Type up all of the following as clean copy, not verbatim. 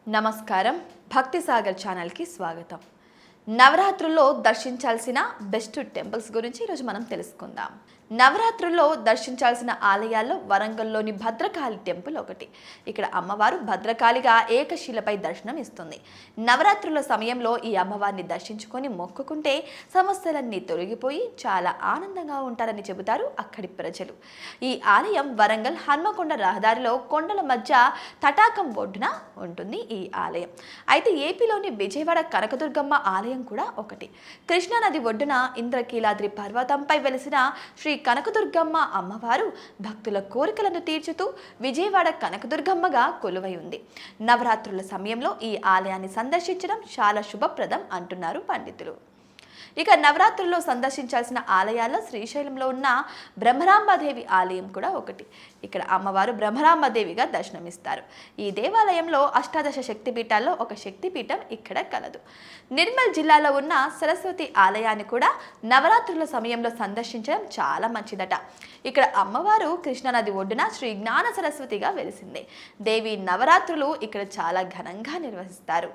నమస్కారం భక్తి సాగర్ ఛానల్కి స్వాగతం. నవరాత్రుల్లో దర్శించాల్సిన బెస్ట్ టెంపుల్స్ గురించి ఈరోజు మనం తెలుసుకుందాం. నవరాత్రుల్లో దర్శించాల్సిన ఆలయాల్లో వరంగల్లోని భద్రకాళి టెంపుల్ ఒకటి. ఇక్కడ అమ్మవారు భద్రకాళిగా ఏకశిలపై దర్శనం ఇస్తుంది. నవరాత్రుల సమయంలో ఈ అమ్మవారిని దర్శించుకొని మొక్కుకుంటే సమస్యలన్నీ తొలగిపోయి చాలా ఆనందంగా ఉంటారని చెబుతారు అక్కడి ప్రజలు. ఈ ఆలయం వరంగల్ హన్మకొండ రహదారిలో కొండల మధ్య తటాకం ఒడ్డున ఉంటుంది ఈ ఆలయం. అయితే ఏపీలోని విజయవాడ కనకదుర్గమ్మ ఆలయం కూడా ఒకటి. కృష్ణానది ఒడ్డున ఇంద్రకీలాద్రి పర్వతంపై వెలిసిన శ్రీ కనకదుర్గమ్మ అమ్మవారు భక్తుల కోరికలను తీర్చుతూ విజయవాడ కనకదుర్గమ్మగా కొలువై ఉంది. నవరాత్రుల సమయంలో ఈ ఆలయాన్ని సందర్శించడం చాలా శుభప్రదం అంటున్నారు పండితులు. ఇక నవరాత్రుల్లో సందర్శించాల్సిన ఆలయాల్లో శ్రీశైలంలో ఉన్న బ్రహ్మరాంబదేవి ఆలయం కూడా ఒకటి. ఇక్కడ అమ్మవారు బ్రహ్మరాంబదేవిగా దర్శనమిస్తారు. ఈ దేవాలయంలో అష్టాదశ శక్తిపీఠాల్లో ఒక శక్తిపీఠం ఇక్కడ కలదు. నిర్మల్ జిల్లాలో ఉన్న సరస్వతి ఆలయాన్ని కూడా నవరాత్రుల సమయంలో సందర్శించడం చాలా మంచిదట. ఇక్కడ అమ్మవారు కృష్ణానది ఒడ్డున శ్రీ జ్ఞాన సరస్వతిగా వెలిసింది. దేవి నవరాత్రులు ఇక్కడ చాలా ఘనంగా నిర్వహిస్తారు.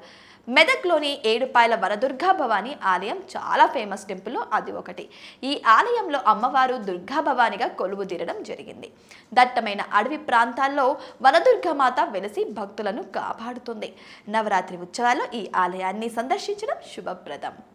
మెదక్లోని ఏడుపాయల వనదుర్గా భవానీ ఆలయం చాలా ఫేమస్ టెంపుల్ అది ఒకటి. ఈ ఆలయంలో అమ్మవారు దుర్గా భవానిగా కొలువు తీరడం జరిగింది. దట్టమైన అడవి ప్రాంతాల్లో వనదుర్గామాత వెలిసి భక్తులను కాపాడుతుంది. నవరాత్రి ఉత్సవాల్లో ఈ ఆలయాన్ని సందర్శించడం శుభప్రదం.